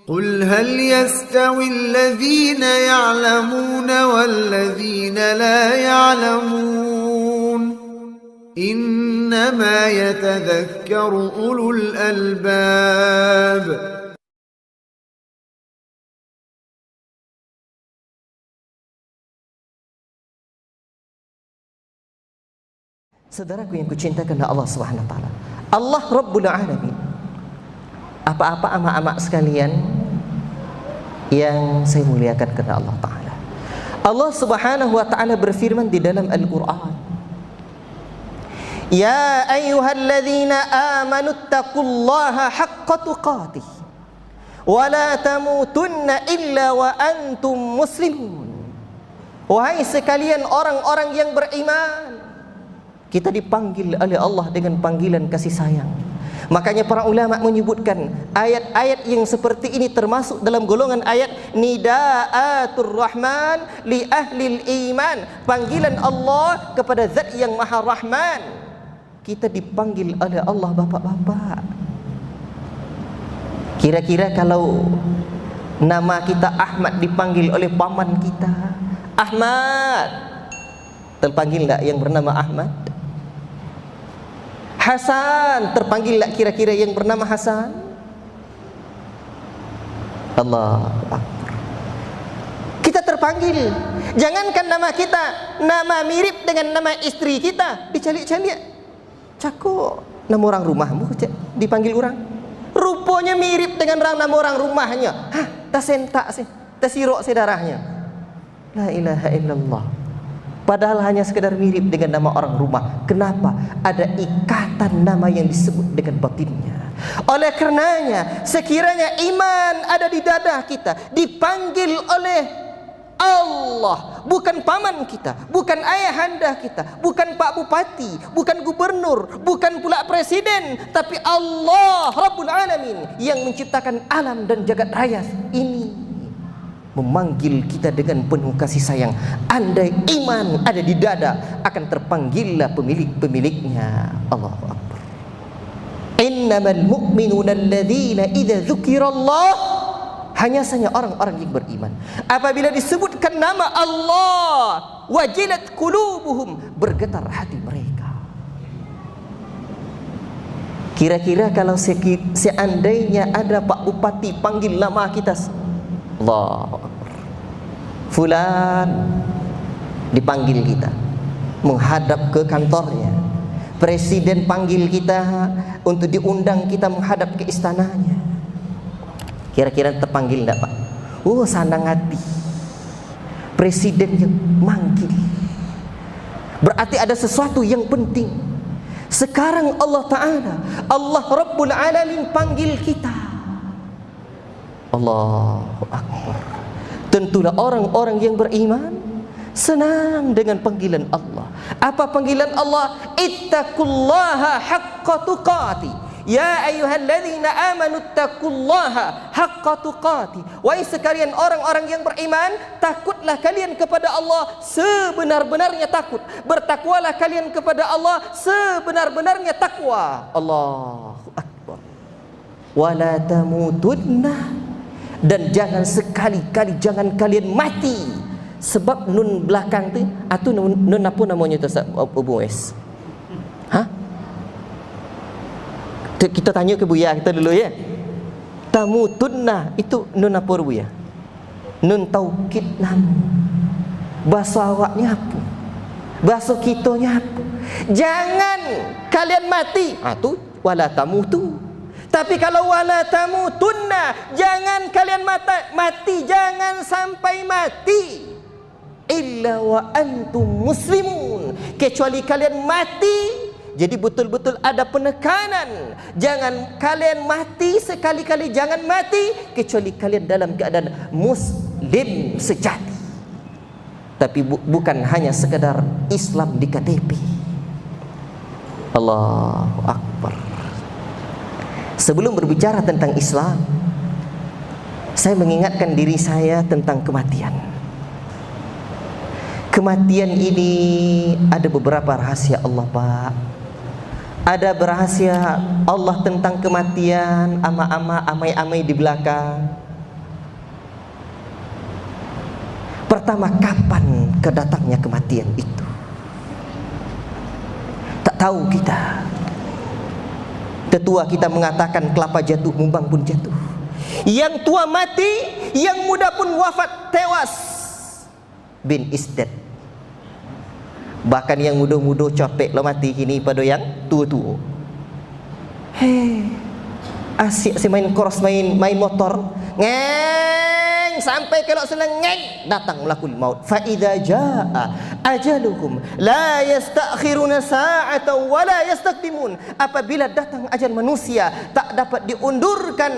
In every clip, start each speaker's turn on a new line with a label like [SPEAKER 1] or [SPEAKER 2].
[SPEAKER 1] قل هل يستوي الذين يعلمون والذين لا يعلمون إنما يتذكر أولو الألباب.
[SPEAKER 2] Saudaraku yang kucintakan Allah Subhanahu wa taala, Allah Rabbul Alamin. Apa-apa ama-ama sekalian yang saya muliakan karena Allah taala. Allah Subhanahu wa taala berfirman di dalam Al-Qur'an, "Ya ayyuhalladzina amanu taqullaha haqqa tuqatih wa la tamutunna illa wa antum muslimun." Wahai sekalian orang-orang yang beriman, kita dipanggil oleh Allah dengan panggilan kasih sayang. Makanya para ulama menyebutkan ayat-ayat yang seperti ini termasuk dalam golongan ayat nidaatur rahman li ahlil iman, panggilan Allah kepada zat yang maha rahman. Kita dipanggil oleh Allah bapak-bapak. Kira-kira kalau nama kita Ahmad dipanggil oleh paman kita, Ahmad, terpanggil tak yang bernama Ahmad? Hasan, terpanggil tak kira-kira yang bernama Hasan? Allah Akbar. Kita terpanggil. Jangankan nama kita, nama mirip dengan nama istri kita dicalik-calik. Cakok, nama orang rumahmu dipanggil orang. Rupanya mirip dengan nama orang rumahnya. Hah, tak sentak sih, tak sirok sedarahnya. La ilaha illallah. Padahal hanya sekedar mirip dengan nama orang rumah. Kenapa? Ada ikatan nama yang disebut dengan batinnya. Oleh karenanya, sekiranya iman ada di dada kita, dipanggil oleh Allah, bukan paman kita, bukan ayahanda kita, bukan Pak Bupati, bukan gubernur, bukan pula presiden, tapi Allah Rabbul Alamin yang menciptakan alam dan jagat raya ini memanggil kita dengan penuh kasih sayang. Andai iman ada di dada, akan terpanggillah pemilik-pemiliknya. Allahu Akbar. Innamal mu'minuna alladzina idza dzukirallah, hanya saja orang-orang yang beriman apabila disebutkan nama Allah, wajilat qulubuhum, bergetar hati mereka. Kira-kira kalau seandainya ada Pak Bupati panggil nama kita, Allahu Akbar, fulan, dipanggil kita menghadap ke kantornya, presiden panggil kita untuk diundang kita menghadap ke istananya, kira-kira terpanggil enggak Pak? Oh, senang hati, presiden yang manggil, berarti ada sesuatu yang penting. Sekarang Allah Ta'ala, Allah Rabbul Alamin panggil kita. Allahu Akbar. Tentulah orang-orang yang beriman senang dengan panggilan Allah. Apa panggilan Allah? Ittaqullaha haqqa tuqatih. Ya ayyuhalladzina amanu ittaqullaha haqqa tuqatih. Wahai sekalian orang-orang yang beriman, takutlah kalian kepada Allah sebenar-benarnya takut. Bertakwalah kalian kepada Allah sebenar-benarnya takwa. Allahu Akbar. Wala tamutunna, dan jangan sekali-kali jangan kalian mati. Sebab nun belakang tu atau nun apa namanya tu Abu Wes? Hah? Kita tanya ke Buya kita dulu ya. Tamutunna itu nun apa Buya? Nun taukid nam. Bahasa awaknya apa? Bahasa kitanya apa? Jangan kalian mati. Ah tu wala tamutu. Tapi kalau wala tamutunna, jangan kalian mati, jangan sampai mati illa wa antum muslimun, kecuali kalian mati. Jadi betul-betul ada penekanan, jangan kalian mati sekali-kali, jangan mati kecuali kalian dalam keadaan muslim sejati. Tapi bukan hanya sekedar Islam di KTP. Allahu Akbar. Sebelum berbicara tentang Islam, saya mengingatkan diri saya tentang kematian. Kematian ini ada beberapa rahasia Allah, Pak. Ada rahasia Allah tentang kematian, ama-ama, amai-amai di belakang. pertama, kapan kedatangnya kematian itu? Tak tahu kita. Tetua kita mengatakan kelapa jatuh, mumbang pun jatuh. Yang tua mati, yang muda pun wafat, tewas. Bin isdat. Bahkan yang muda-muda capek lah mati kini pada yang tua-tua. Asyik si main cross, main motor, ngeng sampai kelok senang, ngeng datang melakul maut. Fa idza jaa ajaluhum la yastakhiruna sa'atan wa la yastaqdimun. Apabila datang ajal manusia, tak dapat diundurkan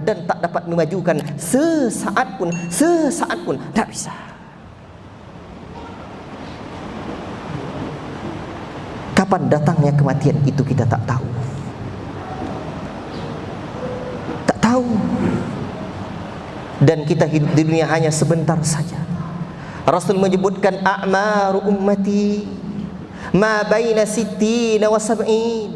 [SPEAKER 2] dan tak dapat memajukan sesaat pun tak bisa. Kapan datangnya kematian itu kita tak tahu. Tak tahu. Dan kita hidup di dunia hanya sebentar saja. Rasul menyebutkan a'maru ummati ma baina sittina wa sab'in.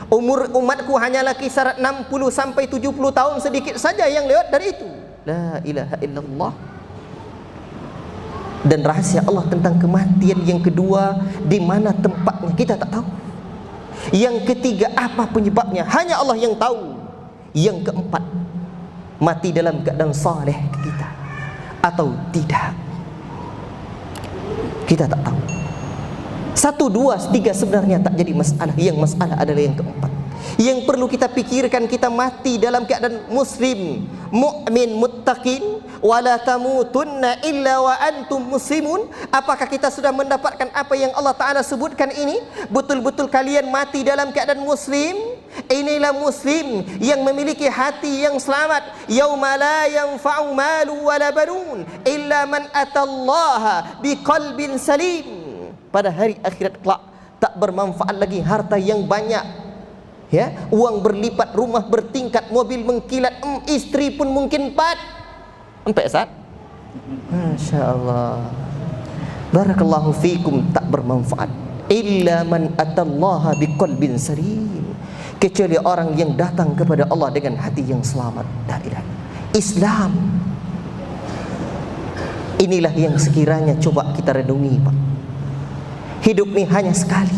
[SPEAKER 2] Umur umatku hanyalah kisaran 60 sampai 70 tahun, sedikit saja yang lewat dari itu. La ilaha illallah. Dan rahasia Allah tentang kematian yang kedua, di mana tempatnya kita tak tahu. Yang ketiga, apa penyebabnya, hanya Allah yang tahu. Yang keempat, mati dalam keadaan saleh kita atau tidak, kita tak tahu. 1, 2, 3 sebenarnya tak jadi masalah. Yang masalah adalah yang keempat, yang perlu kita pikirkan. Kita mati dalam keadaan muslim, mukmin, muttaqin, wala tamutunna illa wa antum muslimun. Apakah kita sudah mendapatkan apa yang Allah Ta'ala sebutkan ini? Betul-betul kalian mati dalam keadaan muslim? Inilah muslim yang memiliki hati yang selamat. Yauma la yanfa'u malu wala banun illa man atallaha biqalbin salim. Pada hari akhirat kelak tak bermanfaat lagi harta yang banyak, ya, uang berlipat, rumah bertingkat, mobil mengkilat, istri pun mungkin 4. Sampai saat, Masya Allah, barakallahu fikum, tak bermanfaat. Illa man atallaha biqalbin salim. Kecuali orang yang datang kepada Allah dengan hati yang selamat. La ilaha. Islam inilah yang sekiranya coba kita renungi, Pak. Hidup ini hanya sekali.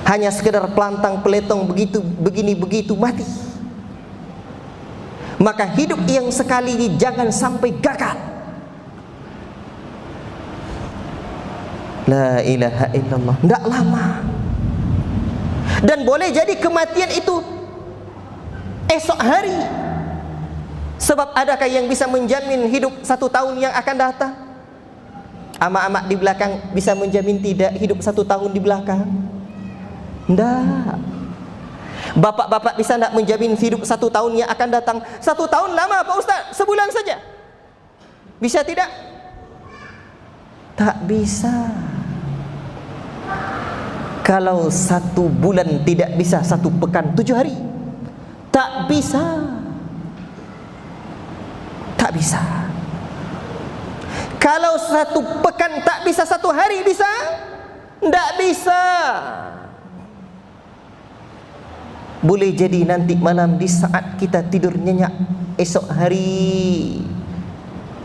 [SPEAKER 2] Hanya sekedar pelantang peletong begitu, begini begitu, mati. Maka hidup yang sekali ini jangan sampai gagal. La ilaha illallah. Tidak lama. Dan boleh jadi kematian itu esok hari. Sebab adakah yang bisa menjamin hidup 1 tahun yang akan datang? Amak-amak di belakang bisa menjamin tidak hidup 1 tahun di belakang? Tidak. Bapak-bapak bisa tidak menjamin hidup 1 tahun yang akan datang? 1 tahun lama Pak Ustaz, sebulan saja. Bisa tidak? Tak bisa. Kalau 1 bulan tidak bisa, 1 pekan 7 hari, tak bisa. Tak bisa. Kalau 1 pekan tak bisa, 1 hari bisa? Tak bisa. Boleh jadi nanti malam di saat kita tidur nyenyak, esok hari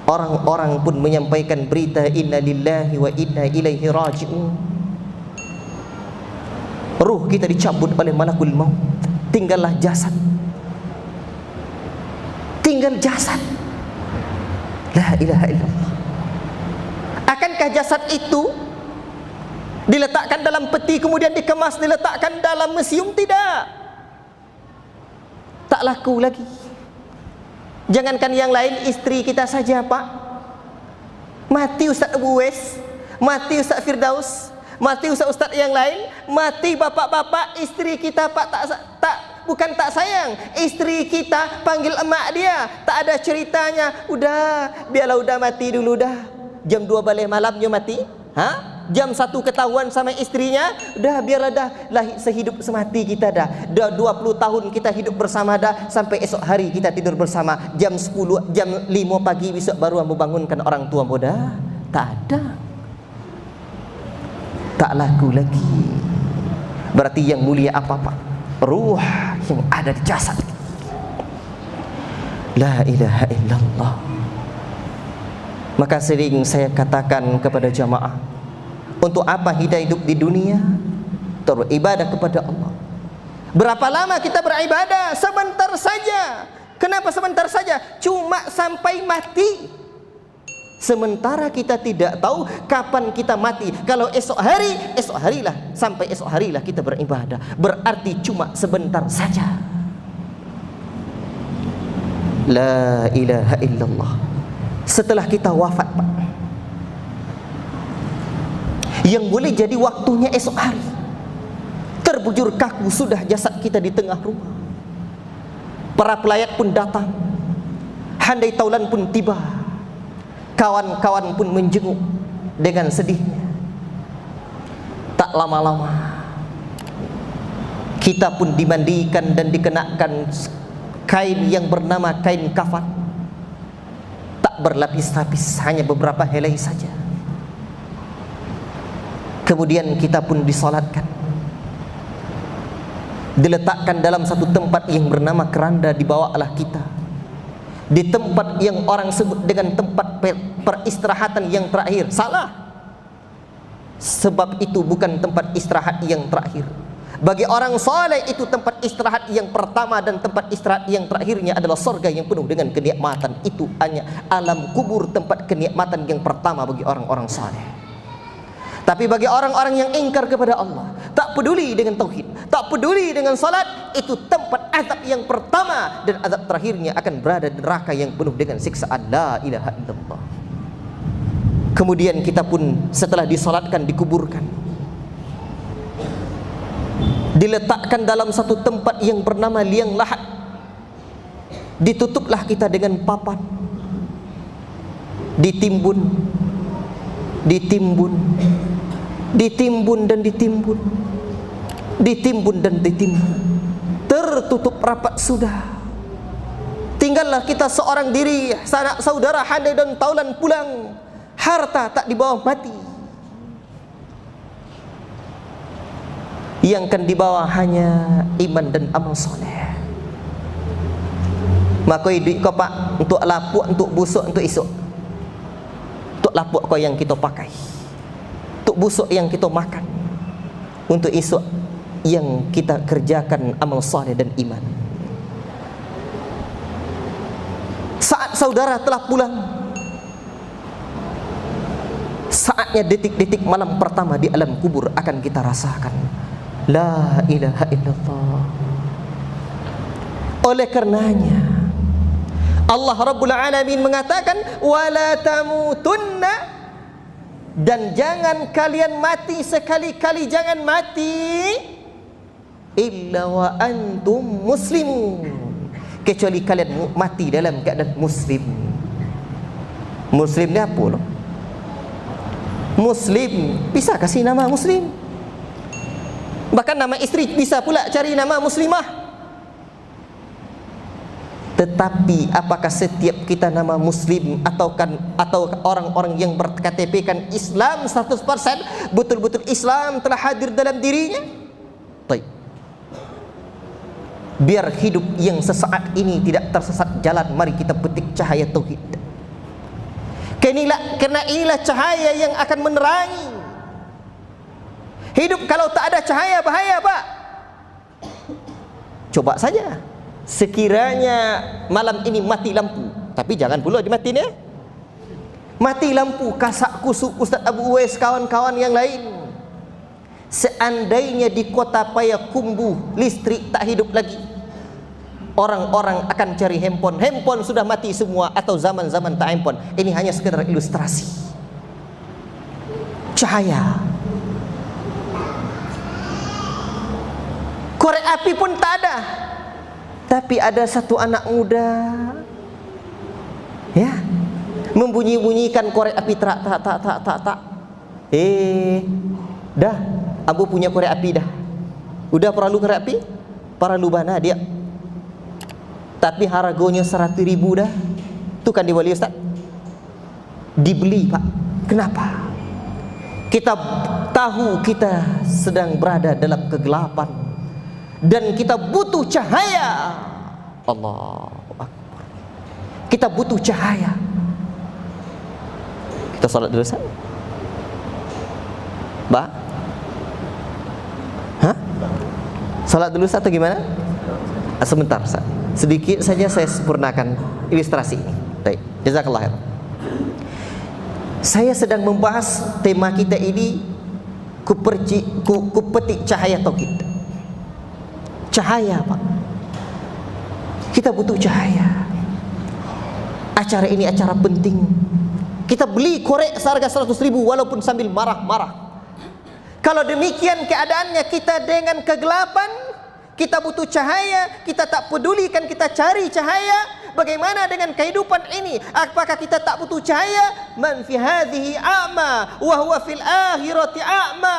[SPEAKER 2] orang-orang pun menyampaikan berita inna lillahi wa inna ilaihi raji'un. Ruh kita dicabut oleh malakul maut, tinggallah jasad. Tinggal jasad. La ilaha illallah. Akankah jasad itu diletakkan dalam peti kemudian dikemas diletakkan dalam museum? Tidak. Tak laku lagi. Jangankan yang lain, istri kita saja Pak. Mati Ustaz Abu Wes, mati Ustaz Firdaus, mati Ustaz-Ustaz yang lain, mati bapak-bapak, istri kita Pak bukan tak sayang, istri kita panggil emak dia, tak ada ceritanya. Udah, biarlah udah mati dulu dah. Jam 2 balik malamnya mati. Jam 1 ketahuan sama istrinya, udah biarlah dah lah, sehidup semati kita dah. Dah 20 tahun kita hidup bersama dah, sampai esok hari kita tidur bersama. Jam 10, jam 5 pagi besok baru membangunkan orang tua muda. Tak ada. Tak laku lagi. Berarti yang mulia apa Pak? Ruh yang ada di jasad. La ilaha illallah. Maka sering saya katakan kepada jamaah, untuk apa kita hidup di dunia? Beribadah kepada Allah. Berapa lama kita beribadah? Sebentar saja. Kenapa sebentar saja? Cuma sampai mati. Sementara kita tidak tahu kapan kita mati. Kalau esok harilah, sampai esok harilah kita beribadah. Berarti cuma sebentar saja. La ilaha illallah. Setelah kita wafat, Pak, yang boleh jadi waktunya esok hari. Terbujur kaku sudah jasad kita di tengah rumah. Para pelayat pun datang, handai taulan pun tiba, kawan-kawan pun menjenguk dengan sedihnya. Tak lama-lama kita pun dimandikan dan dikenakan kain yang bernama kain kafan, tak berlapis-lapis, hanya beberapa helai saja. Kemudian kita pun disolatkan, diletakkan dalam satu tempat yang bernama keranda. Dibawalah kita di tempat yang orang sebut dengan tempat peristirahatan yang terakhir. Salah, sebab itu bukan tempat istirahat yang terakhir. Bagi orang soleh itu tempat istirahat yang pertama, dan tempat istirahat yang terakhirnya adalah surga yang penuh dengan kenikmatan. Itu hanya alam kubur, tempat kenikmatan yang pertama bagi orang-orang soleh. Tapi bagi orang-orang yang ingkar kepada Allah, tak peduli dengan tauhid, tak peduli dengan salat, itu tempat azab yang pertama, dan azab terakhirnya akan berada di neraka yang penuh dengan siksaan. La ilaha illallah. Kemudian kita pun setelah disolatkan, dikuburkan, diletakkan dalam satu tempat yang bernama liang lahat. Ditutuplah kita dengan papan, ditimbun, ditimbun, ditimbun dan ditimbun, ditimbun dan ditimbun, tertutup rapat sudah. Tinggallah kita seorang diri, sanak saudara, handai dan taulan pulang, harta tak dibawa mati. Yang akan dibawa hanya iman dan amal soleh. Maka duit kau, Pak, untuk lapuk, untuk busuk, untuk esok. Untuk lapuk kau yang kita pakai, untuk busuk yang kita makan, untuk esok yang kita kerjakan amal soleh dan iman. Saat saudara telah pulang, saatnya detik-detik malam pertama di alam kubur akan kita rasakan. La ilaha illallah. Oleh karenanya Allah Rabbul Alamin mengatakan, wala tamutunna, dan jangan kalian mati, sekali-kali jangan mati, illa wa antum muslimun, kecuali kalian mati dalam keadaan muslim. Muslim ni apa loh? Muslim bisa kasih nama muslim, bahkan nama isteri bisa pula cari nama muslimah. Tetapi apakah setiap kita nama muslim atau orang-orang yang berKTP kan Islam 100%, betul-betul Islam telah hadir dalam dirinya? Baik. Biar hidup yang sesaat ini tidak tersesat jalan, mari kita petik cahaya tauhid. Karena inilah cahaya yang akan menerangi hidup. Kalau tak ada cahaya, bahaya, Pak. Coba saja, sekiranya malam ini mati lampu, tapi jangan pula dimatiin ya. Mati lampu, kasak kusuk Ustaz Abu Uwais, kawan-kawan yang lain. Seandainya di kota Payakumbuh listrik tak hidup lagi, orang-orang akan cari handphone. Handphone sudah mati semua, atau zaman-zaman tak handphone. Ini hanya sekedar ilustrasi. Cahaya, korek api pun tak ada. Tapi ada satu anak muda, ya, membunyi-bunyikan korek api, tak. Dah, Abu punya korek api dah. Udah perlu korek api? Perlu bana dia. Tapi harganya 100.000 dah. Tu kan diwali Ustaz. Dibeli, Pak. Kenapa? Kita tahu kita sedang berada dalam kegelapan dan kita butuh cahaya. Allahu Akbar. Kita butuh cahaya. Kita salat dulu Ustaz. Ba? Hah? Salat dulu Ustaz atau gimana? Sebentar Ustaz. Sedikit saja saya sempurnakan ilustrasi ini. Baik, jazakallah khair. Saya sedang membahas tema kita ini kupetik cahaya tauhid. Cahaya, Pak. Kita butuh cahaya. Acara ini acara penting. Kita beli korek seharga 100.000 walaupun sambil marah-marah. Kalau demikian keadaannya kita dengan kegelapan, kita butuh cahaya, kita tak pedulikan, kita cari cahaya. Bagaimana dengan kehidupan ini? Apakah kita tak butuh cahaya? Man fi hadhihi a'ma wa huwa fil akhirati a'ma.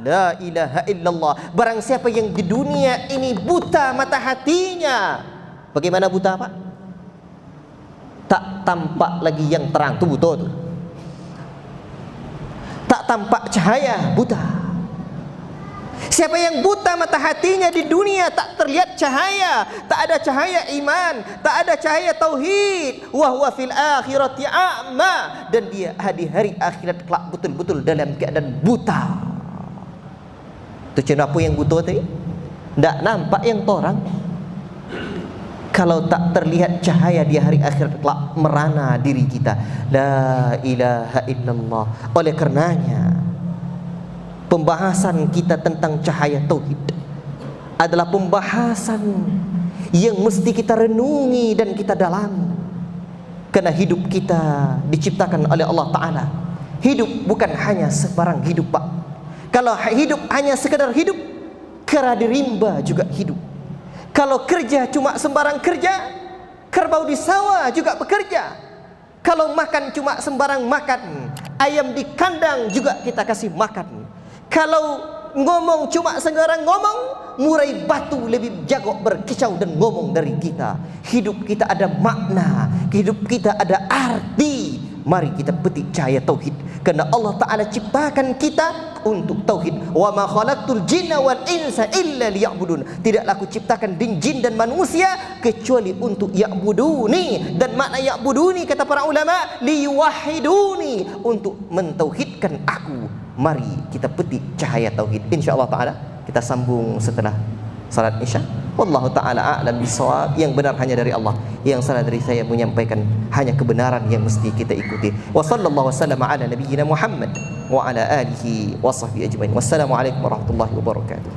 [SPEAKER 2] La ilaha illallah. Barang siapa yang di dunia ini buta mata hatinya. Bagaimana buta, Pak? Tak tampak lagi yang terang. Itu buta tu. Tak tampak cahaya, buta. Siapa yang buta mata hatinya di dunia, tak terlihat cahaya, tak ada cahaya iman, tak ada cahaya tauhid, wa huwa fil akhirati a'ma, dan dia di hari akhirat kelak betul-betul dalam keadaan buta. Tu kenapa yang buta tadi? Tak nampak yang torang. Kalau tak terlihat cahaya di hari akhirat kelak, merana diri kita. La ilaha illallah. Oleh karenanya pembahasan kita tentang cahaya tauhid adalah pembahasan yang mesti kita renungi dan kita dalami. Karena hidup kita diciptakan oleh Allah Ta'ala. Hidup bukan hanya sebarang hidup, Pak. Kalau hidup hanya sekedar hidup, kera di rimba juga hidup. Kalau kerja cuma sembarang kerja, kerbau di sawah juga bekerja. Kalau makan cuma sembarang makan, ayam di kandang juga kita kasih makan. Kalau ngomong cuma sembarang ngomong, murai batu lebih jago berkicau dan ngomong dari kita. Hidup kita ada makna, hidup kita ada arti. Mari kita petik cahaya tauhid. Karena Allah Ta'ala ciptakan kita untuk tauhid. Wa ma khalaqtul jinna wal insa illa liya'budun. Tidaklah aku ciptakan jin dan manusia kecuali untuk ya'buduni. Dan makna ya'buduni kata para ulama, liyuwahiduni, untuk mentauhidkan aku. Mari kita petik cahaya tauhid. InsyaAllah Ta'ala kita sambung setelah salat isya. Wallahu ta'ala a'lam bisawab. Yang benar hanya dari Allah, yang salah dari saya menyampaikan hanya kebenaran yang mesti kita ikuti. Wa sallallahu wasallam ala nabiyyina Muhammad wa ala alihi wa sahbihi ajmain. Wassalamualaikum warahmatullahi wabarakatuh.